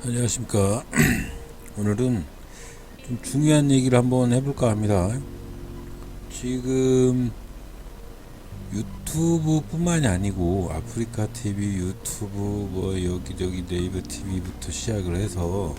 안녕하십니까. 오늘은 좀 중요한 얘기를 한번 해볼까 합니다. 지금 유튜브 뿐만이 아니고 아프리카 TV, 유튜브, 뭐 여기저기 네이버 TV부터 시작을 해서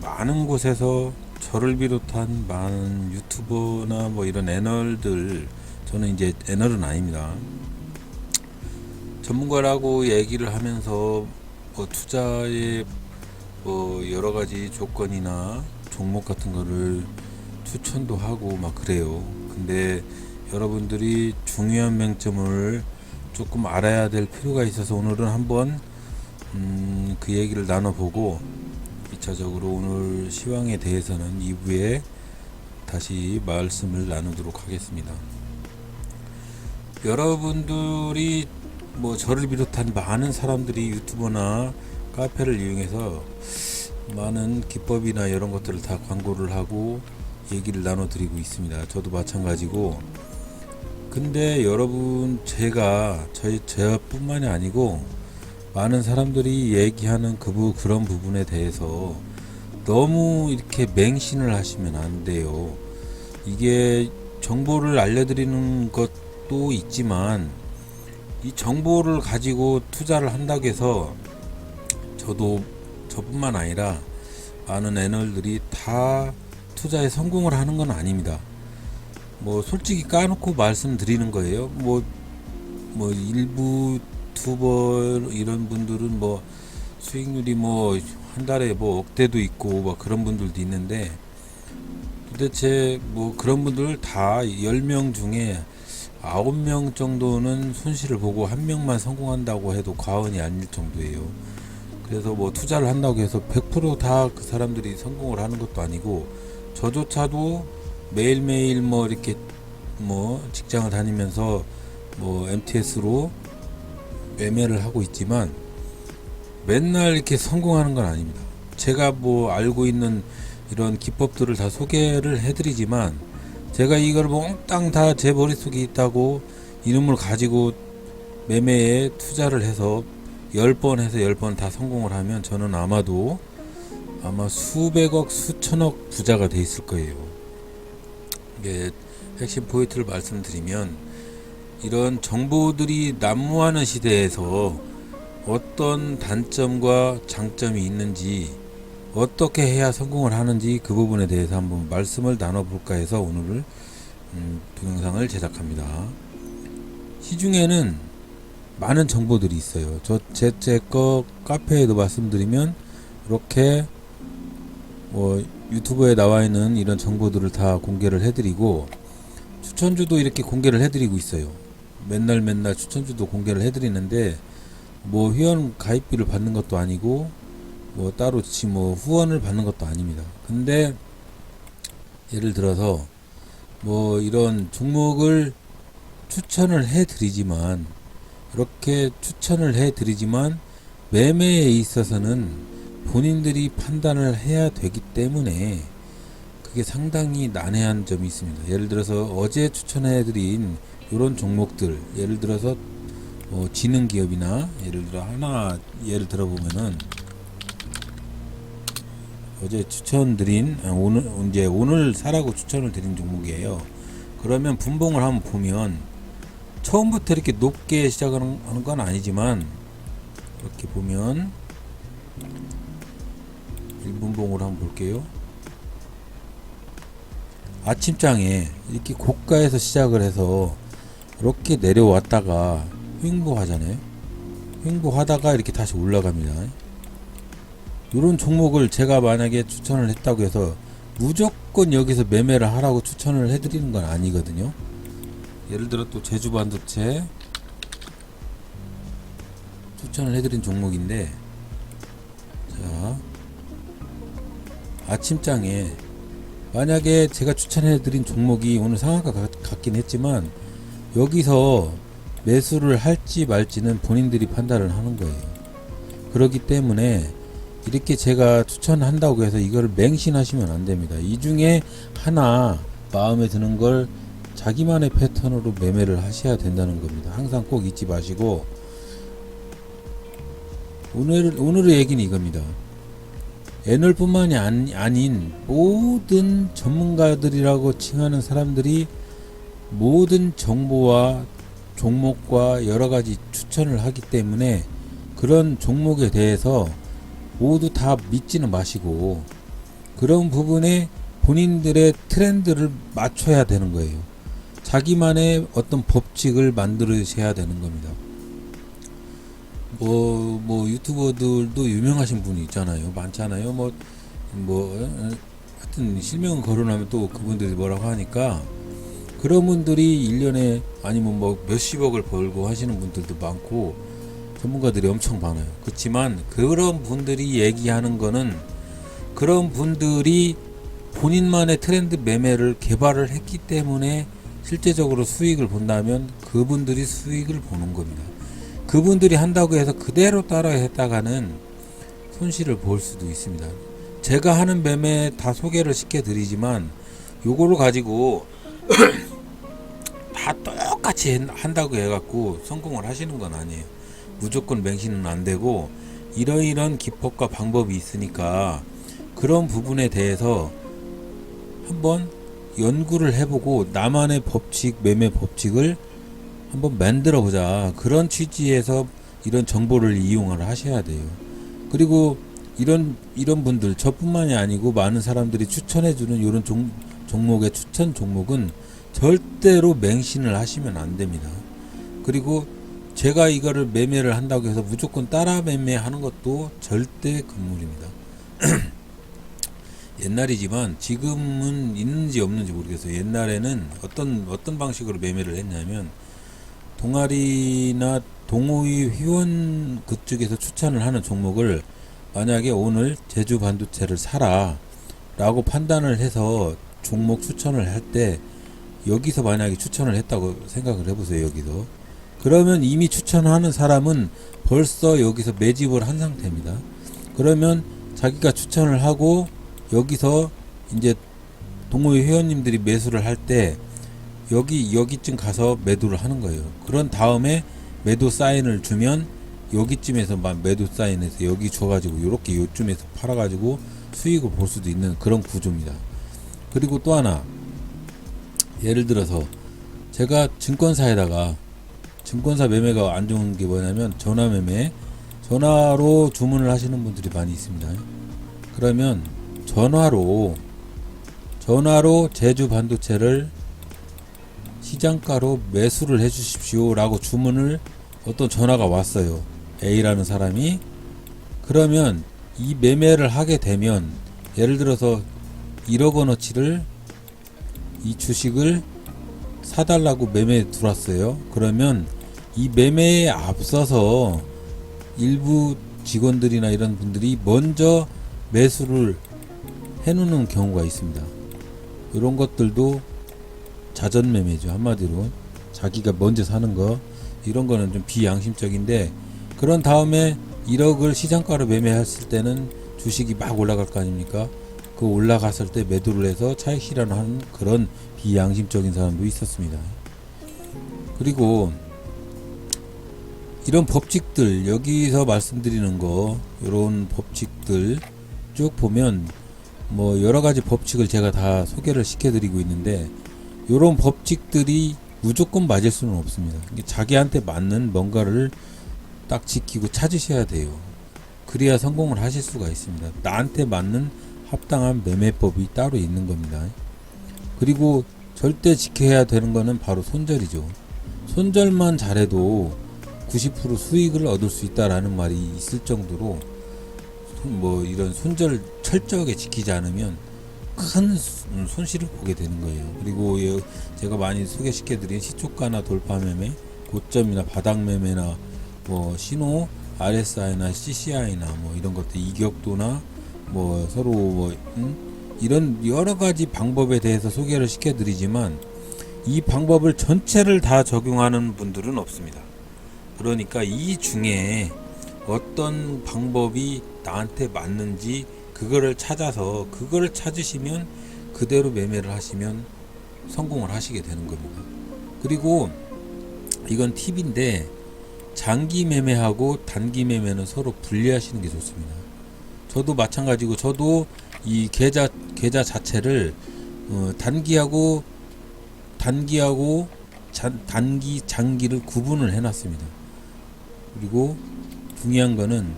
많은 곳에서 저를 비롯한 많은 유튜버나 뭐 이런 애널들, 저는 이제 애널은 아닙니다. 전문가라고 얘기를 하면서 뭐 투자의 뭐 여러 가지 조건이나 종목 같은 거를 추천도 하고 막 그래요. 근데 여러분들이 중요한 맹점을 조금 알아야 될 필요가 있어서 오늘은 한번 그 얘기를 나눠보고 2차적으로 오늘 시황에 대해서는 2부에 다시 말씀을 나누도록 하겠습니다. 여러분들이 뭐 저를 비롯한 많은 사람들이 유튜버나 카페를 이용해서 많은 기법이나 이런 것들을 다 광고를 하고 얘기를 나눠드리고 있습니다. 저도 마찬가지고. 근데 여러분, 저뿐만이 아니고 많은 사람들이 얘기하는 그런 부분에 대해서 너무 이렇게 맹신을 하시면 안 돼요. 이게 정보를 알려드리는 것도 있지만 이 정보를 가지고 투자를 한다고 해서 저뿐만 아니라 많은 애널들이 다 투자에 성공을 하는 건 아닙니다. 뭐 솔직히 까놓고 말씀드리는 거예요. 뭐 일부 투버 이런 분들은 뭐 수익률이 뭐 한 달에 뭐 억대도 있고 뭐 그런 분들도 있는데, 도대체 뭐 그런 분들 다 10명 중에 9명 정도는 손실을 보고 1명만 성공한다고 해도 과언이 아닐 정도예요. 그래서 뭐 투자를 한다고 해서 100% 다 그 사람들이 성공을 하는 것도 아니고, 저조차도 매일매일 뭐 이렇게 뭐 직장을 다니면서 뭐 MTS로 매매를 하고 있지만 맨날 이렇게 성공하는 건 아닙니다. 제가 뭐 알고 있는 이런 기법들을 다 소개를 해드리지만, 제가 이걸 몽땅 다 제 머릿속에 있다고 이름을 가지고 매매에 투자를 해서 10번 해서 10번 다 성공을 하면 저는 아마 수백억 수천억 부자가 돼 있을 거예요. 이게 핵심 포인트를 말씀드리면, 이런 정보들이 난무하는 시대에서 어떤 단점과 장점이 있는지, 어떻게 해야 성공을 하는지 그 부분에 대해서 한번 말씀을 나눠볼까 해서 오늘 동영상을 제작합니다. 시중에는 많은 정보들이 있어요. 제 거 카페에도 말씀드리면 이렇게 뭐 유튜브에 나와 있는 이런 정보들을 다 공개를 해드리고, 추천주도 이렇게 공개를 해드리고 있어요. 맨날 추천주도 공개를 해드리는데, 뭐 회원 가입비를 받는 것도 아니고 뭐 따로 뭐 후원을 받는 것도 아닙니다. 근데 예를 들어서 뭐 이런 종목을 추천을 해드리지만, 이렇게 추천을 해드리지만 매매에 있어서는 본인들이 판단을 해야 되기 때문에 그게 상당히 난해한 점이 있습니다. 예를 들어서 어제 추천해드린 이런 종목들, 예를 들어서 지능기업이나 예를 들어 하나 예를 들어보면은 어제 추천드린 오늘 사라고 추천을 드린 종목이에요. 그러면 분봉을 한번 보면 처음부터 이렇게 높게 시작하는 건 아니지만, 이렇게 보면 1분봉으로 한번 볼게요. 아침장에 이렇게 고가에서 시작을 해서 이렇게 내려왔다가 횡보하잖아요. 횡보하다가 이렇게 다시 올라갑니다. 이런 종목을 제가 만약에 추천을 했다고 해서 무조건 여기서 매매를 하라고 추천을 해드리는 건 아니거든요. 예를 들어 또 제주반도체 추천을 해드린 종목인데, 자, 아침장에 만약에 제가 추천해드린 종목이 오늘 상한가 같긴 했지만, 여기서 매수를 할지 말지는 본인들이 판단을 하는 거예요. 그렇기 때문에 이렇게 제가 추천한다고 해서 이걸 맹신하시면 안 됩니다. 이 중에 하나 마음에 드는 걸 자기만의 패턴으로 매매를 하셔야 된다는 겁니다. 항상 꼭 잊지 마시고, 오늘의 얘기는 이겁니다. 애널뿐만이 아닌 모든 전문가들이라고 칭하는 사람들이 모든 정보와 종목과 여러가지 추천을 하기 때문에 그런 종목에 대해서 모두 다 믿지는 마시고 그런 부분에 본인들의 트렌드를 맞춰야 되는 거예요. 자기만의 어떤 법칙을 만들으셔야 되는 겁니다. 뭐 유튜버들도 유명하신 분이 있잖아요. 많잖아요. 하여튼 실명은 거론하면 또 그분들이 뭐라고 하니까 그런 분들이 1년에 아니면 뭐 몇십억을 벌고 하시는 분들도 많고 전문가들이 엄청 많아요. 그렇지만 그런 분들이 얘기하는 거는 그런 분들이 본인만의 트렌드 매매를 개발을 했기 때문에 실제적으로 수익을 본다면 그분들이 수익을 보는 겁니다. 그분들이 한다고 해서 그대로 따라 했다가는 손실을 볼 수도 있습니다. 제가 하는 매매 다 소개를 시켜 드리지만 요거를 가지고 다 똑같이 한다고 해갖고 성공을 하시는 건 아니에요. 무조건 맹신은 안 되고 이런 기법과 방법이 있으니까 그런 부분에 대해서 한번 연구를 해보고 나만의 법칙, 매매 법칙을 한번 만들어 보자. 그런 취지에서 이런 정보를 이용을 하셔야 돼요. 그리고 이런 분들, 저뿐만이 아니고 많은 사람들이 추천해주는 이런 종목의 추천 종목은 절대로 맹신을 하시면 안 됩니다. 그리고 제가 이거를 매매를 한다고 해서 무조건 따라 매매하는 것도 절대 금물입니다. 옛날이지만 지금은 있는지 없는지 모르겠어요. 옛날에는 어떤 방식으로 매매를 했냐면 동아리나 동호회 회원 그쪽에서 추천을 하는 종목을 만약에 오늘 제주 반도체를 사라 라고 판단을 해서 종목 추천을 할 때 여기서 만약에 추천을 했다고 생각을 해보세요. 여기서 그러면 이미 추천하는 사람은 벌써 여기서 매집을 한 상태입니다. 그러면 자기가 추천을 하고 여기서 이제 동호회 회원님들이 매수를 할 때 여기쯤 가서 매도를 하는 거예요. 그런 다음에 매도 사인을 주면 여기쯤에서 매도 사인해서 여기 줘가지고 요렇게 요쯤에서 팔아가지고 수익을 볼 수도 있는 그런 구조입니다. 그리고 또 하나, 예를 들어서 제가 증권사에다가 증권사 매매가 안 좋은 게 뭐냐면 전화 매매, 전화로 주문을 하시는 분들이 많이 있습니다. 그러면 전화로 제주 반도체를 시장가로 매수를 해 주십시오 라고 주문을 어떤 전화가 왔어요. A라는 사람이. 그러면 이 매매를 하게 되면 예를 들어서 1억 원어치를 이 주식을 사달라고 매매에 들어왔어요. 그러면 이 매매에 앞서서 일부 직원들이나 이런 분들이 먼저 매수를 해놓는 경우가 있습니다. 이런 것들도 자전 매매죠. 한마디로 자기가 먼저 사는 거, 이런 거는 좀 비양심적인데, 그런 다음에 1억을 시장가로 매매했을 때는 주식이 막 올라갈 거 아닙니까? 그 올라갔을 때 매도를 해서 차익 실현하는 그런 비양심적인 사람도 있었습니다. 그리고 이런 법칙들, 여기서 말씀드리는 거, 이런 법칙들 쭉 보면 뭐 여러 가지 법칙을 제가 다 소개를 시켜드리고 있는데, 이런 법칙들이 무조건 맞을 수는 없습니다. 자기한테 맞는 뭔가를 딱 지키고 찾으셔야 돼요. 그래야 성공을 하실 수가 있습니다. 나한테 맞는 합당한 매매법이 따로 있는 겁니다. 그리고 절대 지켜야 되는 거는 바로 손절이죠. 손절만 잘해도 90% 수익을 얻을 수 있다라는 말이 있을 정도로 뭐 이런 손절 철저하게 지키지 않으면 큰 손실을 보게 되는 거예요. 그리고 제가 많이 소개시켜드린 시초가나 돌파 매매, 고점이나 바닥 매매나 뭐 신호, RSI나 CCI나 뭐 이런 것들, 이격도나 뭐 서로 이런 여러 가지 방법에 대해서 소개를 시켜드리지만 이 방법을 전체를 다 적용하는 분들은 없습니다. 그러니까 이 중에 어떤 방법이 나한테 맞는지 그거를 찾아서 그거를 찾으시면 그대로 매매를 하시면 성공을 하시게 되는 겁니다. 그리고 이건 팁인데 장기 매매하고 단기 매매는 서로 분리하시는 게 좋습니다. 저도 마찬가지고, 저도 이 계좌 자체를 단기하고 단기 장기를 구분을 해놨습니다. 그리고 중요한 거는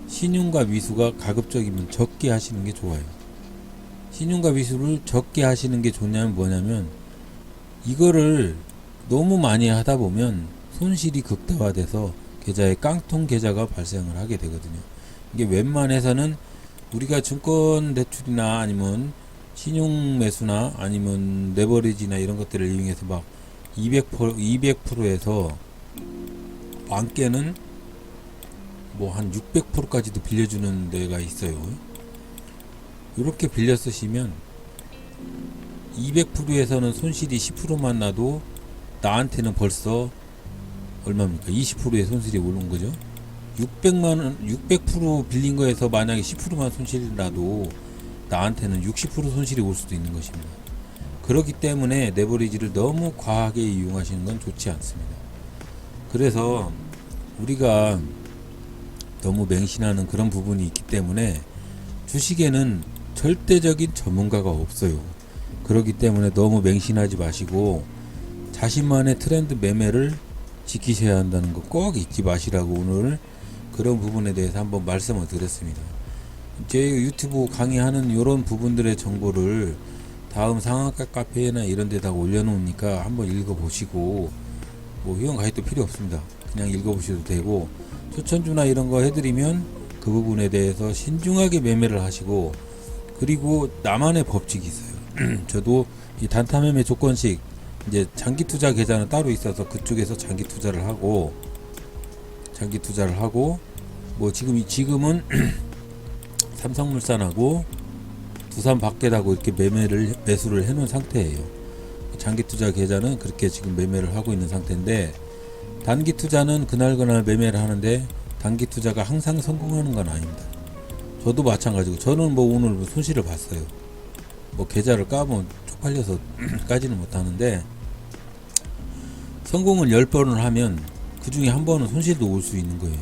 신용과 미수가 가급적이면 적게 하시는 게 좋아요. 신용과 미수를 적게 하시는 게 좋냐면 뭐냐면, 이거를 너무 많이 하다 보면 손실이 극대화돼서 계좌에 깡통 계좌가 발생을 하게 되거든요. 이게 웬만해서는 우리가 증권 대출이나 아니면 신용 매수나 아니면 레버리지나 이런 것들을 이용해서 막 200%에서 많게는 뭐 한 600%까지도 빌려주는 데가 있어요. 이렇게 빌려 쓰시면 200%에서는 손실이 10%만 나도 나한테는 벌써 얼마입니까? 20%의 손실이 오는 거죠. 600% 빌린 거에서 만약에 10%만 손실이 나도 나한테는 60% 손실이 올 수도 있는 것입니다. 그렇기 때문에 레버리지를 너무 과하게 이용하시는 건 좋지 않습니다. 그래서 우리가 너무 맹신하는 그런 부분이 있기 때문에 주식에는 절대적인 전문가가 없어요. 그렇기 때문에 너무 맹신하지 마시고 자신만의 트렌드 매매를 지키셔야 한다는 거 꼭 잊지 마시라고 오늘 그런 부분에 대해서 한번 말씀을 드렸습니다. 제 유튜브 강의하는 이런 부분들의 정보를 다음 상한가 카페나 이런 데다가 올려놓으니까 한번 읽어보시고, 뭐 회원 가입도 필요 없습니다. 그냥 읽어보셔도 되고, 추천주나 이런 거 해드리면 그 부분에 대해서 신중하게 매매를 하시고, 그리고 나만의 법칙이 있어요. 저도 이 단타 매매 조건식 이제 장기 투자 계좌는 따로 있어서 그쪽에서 장기 투자를 하고 뭐 지금은 삼성물산하고 두산밖에라고 이렇게 매수를 해놓은 상태예요. 장기 투자 계좌는 그렇게 지금 매매를 하고 있는 상태인데, 단기 투자는 그날 매매를 하는데 단기 투자가 항상 성공하는 건 아닙니다. 저도 마찬가지고, 저는 뭐 오늘 손실을 봤어요. 뭐 계좌를 까면 쪽팔려서 까지는 못하는데, 성공을 10번을 하면 그 중에 한 번은 손실도 올 수 있는 거예요.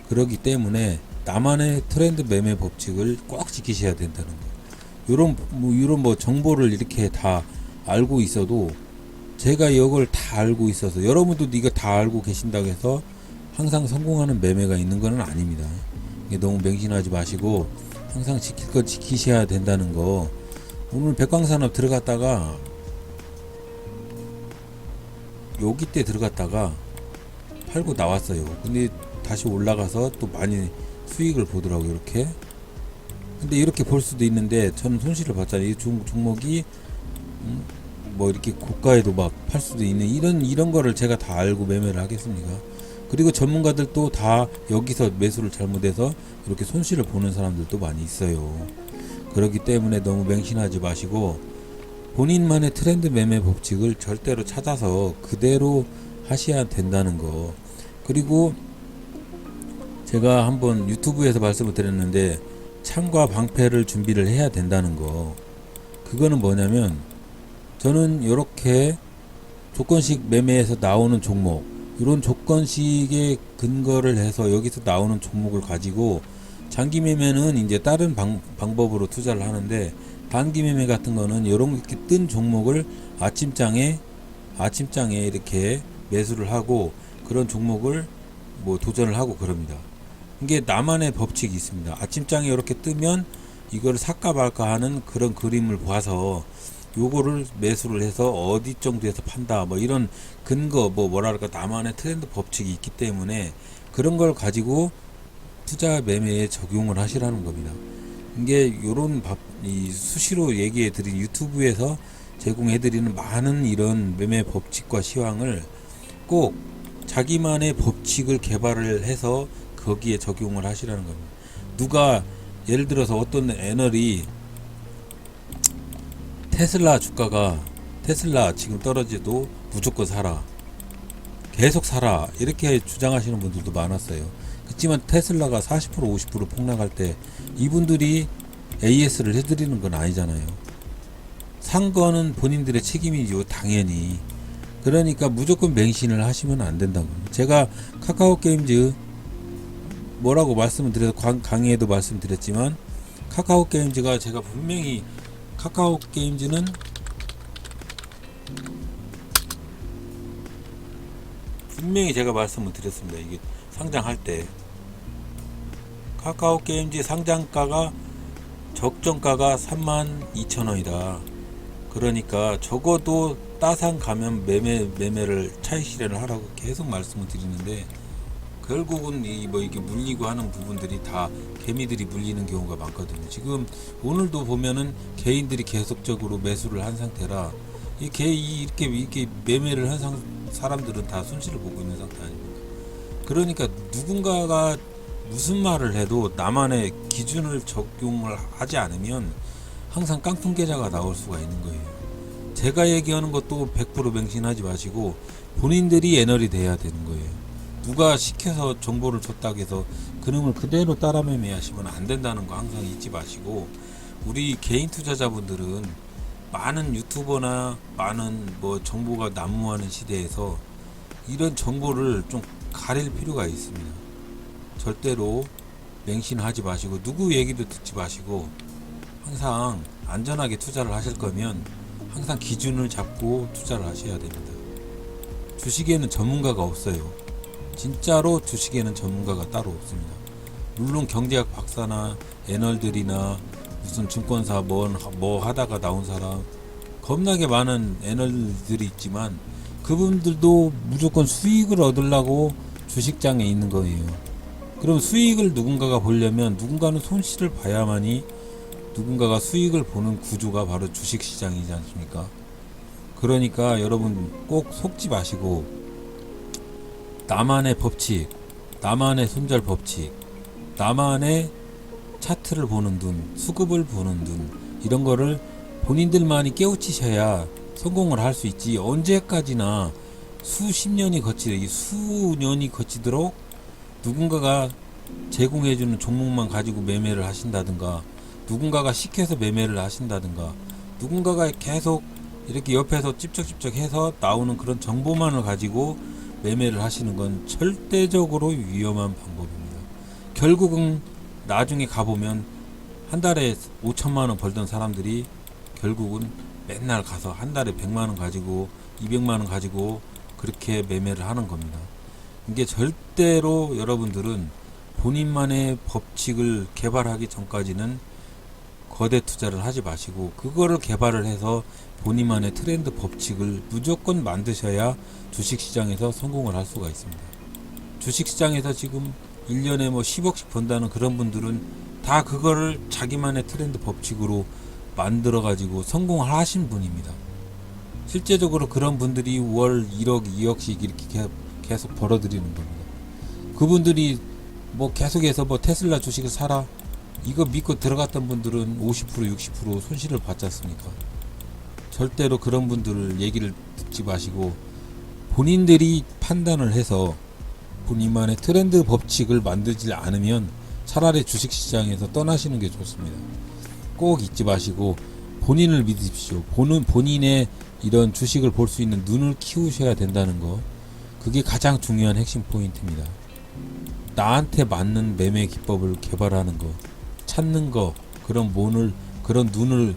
그렇기 때문에 나만의 트렌드 매매 법칙을 꼭 지키셔야 된다는 거. 이런 뭐 정보를 이렇게 다 알고 있어도, 제가 이걸 다 알고 있어서 여러분도 이거 다 알고 계신다고 해서 항상 성공하는 매매가 있는 건 아닙니다. 너무 맹신하지 마시고 항상 지킬 거 지키셔야 된다는 거. 오늘 백광산업 들어갔다가 여기 때 들어갔다가 팔고 나왔어요. 근데 다시 올라가서 또 많이 수익을 보더라고요. 이렇게. 근데 이렇게 볼 수도 있는데 저는 손실을 봤잖아요. 이 종목이 뭐 이렇게 고가에도 막 팔 수도 있는 이런 거를 제가 다 알고 매매를 하겠습니까? 그리고 전문가들도 다 여기서 매수를 잘못해서 이렇게 손실을 보는 사람들도 많이 있어요. 그렇기 때문에 너무 맹신하지 마시고 본인만의 트렌드 매매 법칙을 절대로 찾아서 그대로 하셔야 된다는 거. 그리고 제가 한번 유튜브에서 말씀을 드렸는데, 창과 방패를 준비를 해야 된다는 거. 그거는 뭐냐면, 저는 이렇게 조건식 매매에서 나오는 종목, 이런 조건식에 근거를 해서 여기서 나오는 종목을 가지고, 장기 매매는 이제 다른 방법으로 투자를 하는데, 단기 매매 같은 거는 이렇게 뜬 종목을 아침장에 이렇게 매수를 하고 그런 종목을 뭐 도전을 하고 그럽니다. 이게 나만의 법칙이 있습니다. 아침장에 이렇게 뜨면 이걸 살까 말까 하는 그런 그림을 봐서 요거를 매수를 해서 어디 정도에서 판다, 뭐 이런 근거, 뭐랄까 나만의 트렌드 법칙이 있기 때문에 그런 걸 가지고 투자 매매에 적용을 하시라는 겁니다. 이게 요런 이 수시로 얘기해 드린 유튜브에서 제공해 드리는 많은 이런 매매 법칙과 시황을 꼭 자기만의 법칙을 개발을 해서 거기에 적용을 하시라는 겁니다. 누가 예를 들어서 어떤 애널이 테슬라 지금 떨어져도 무조건 사라, 계속 사라, 이렇게 주장하시는 분들도 많았어요. 그렇지만 테슬라가 40% 50% 폭락할 때 이분들이 AS를 해드리는 건 아니잖아요. 산 거는 본인들의 책임이죠, 당연히. 그러니까 무조건 맹신을 하시면 안 된다고. 제가 카카오 게임즈 뭐라고 말씀을 드려서 강의에도 말씀드렸지만 카카오 게임즈가 제가 분명히 카카오 게임즈는 분명히 제가 말씀을 드렸습니다. 이게 상장할 때 카카오 게임즈 상장가가 적정가가 32,000원이다. 그러니까 적어도 따상 가면 매매를 차익 실현을 하라고 계속 말씀을 드리는데 결국은 이게 물리고 하는 부분들이 다 개미들이 물리는 경우가 많거든요. 지금 오늘도 보면은 개인들이 계속적으로 매수를 한 상태라 이렇게 매매를 한 사람들은 다 손실을 보고 있는 상태 아닙니까? 그러니까 누군가가 무슨 말을 해도 나만의 기준을 적용을 하지 않으면 항상 깡통 계좌가 나올 수가 있는 거예요. 제가 얘기하는 것도 100% 맹신하지 마시고 본인들이 애널이 돼야 되는 거예요. 누가 시켜서 정보를 줬다고 해서 그놈을 그대로 따라 매매하시면 안 된다는 거 항상 잊지 마시고, 우리 개인 투자자분들은 많은 유튜버나 많은 정보가 난무하는 시대에서 이런 정보를 좀 가릴 필요가 있습니다. 절대로 맹신하지 마시고 누구 얘기도 듣지 마시고 항상 안전하게 투자를 하실 거면 항상 기준을 잡고 투자를 하셔야 됩니다. 주식에는 전문가가 없어요. 진짜로 주식에는 전문가가 따로 없습니다. 물론 경제학 박사나 애널들이나 무슨 증권사 뭐 하다가 나온 사람 겁나게 많은 애널들이 있지만 그분들도 무조건 수익을 얻으려고 주식장에 있는 거예요. 그럼 수익을 누군가가 보려면 누군가는 손실을 봐야만이 누군가가 수익을 보는 구조가 바로 주식시장이지 않습니까? 그러니까 여러분 꼭 속지 마시고 나만의 법칙, 나만의 손절 법칙, 나만의 차트를 보는 눈, 수급을 보는 눈, 이런 거를 본인들만이 깨우치셔야 성공을 할 수 있지. 언제까지나 수년이 거치도록 누군가가 제공해주는 종목만 가지고 매매를 하신다든가, 누군가가 시켜서 매매를 하신다든가, 누군가가 계속 이렇게 옆에서 찝쩍찝쩍 해서 나오는 그런 정보만을 가지고 매매를 하시는 건 절대적으로 위험한 방법입니다. 결국은 나중에 가보면 한 달에 5천만원 벌던 사람들이 결국은 맨날 가서 한 달에 100만원 가지고 200만원 가지고 그렇게 매매를 하는 겁니다. 이게 절대로 여러분들은 본인만의 법칙을 개발하기 전까지는 거대 투자를 하지 마시고 그거를 개발을 해서 본인만의 트렌드 법칙을 무조건 만드셔야 주식시장에서 성공을 할 수가 있습니다. 주식시장에서 지금 1년에 10억씩 번다는 그런 분들은 다 그거를 자기만의 트렌드 법칙으로 만들어 가지고 성공을 하신 분입니다. 실제적으로 그런 분들이 월 1억, 2억씩 이렇게 계속 벌어들이는 겁니다. 그분들이 계속해서 테슬라 주식을 사라 이거 믿고 들어갔던 분들은 50%, 60% 손실을 받지 않습니까? 절대로 그런 분들을 얘기를 듣지 마시고 본인들이 판단을 해서 본인만의 트렌드 법칙을 만들지 않으면 차라리 주식시장에서 떠나시는 게 좋습니다. 꼭 잊지 마시고 본인을 믿으십시오. 본인의 이런 주식을 볼 수 있는 눈을 키우셔야 된다는 거, 그게 가장 중요한 핵심 포인트입니다. 나한테 맞는 매매 기법을 개발하는 거, 찾는 거, 그런 눈을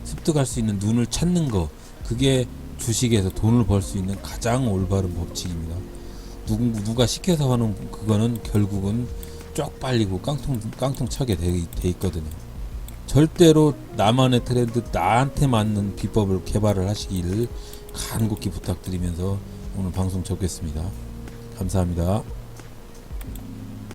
습득할 수 있는 눈을 찾는 거, 그게 주식에서 돈을 벌 수 있는 가장 올바른 법칙입니다. 누가 시켜서 하는 그거는 결국은 쪽 빨리고 깡통 차게 돼 있거든요. 절대로 나만의 트렌드, 나한테 맞는 비법을 개발을 하시기를 간곡히 부탁드리면서 오늘 방송 접겠습니다. 감사합니다.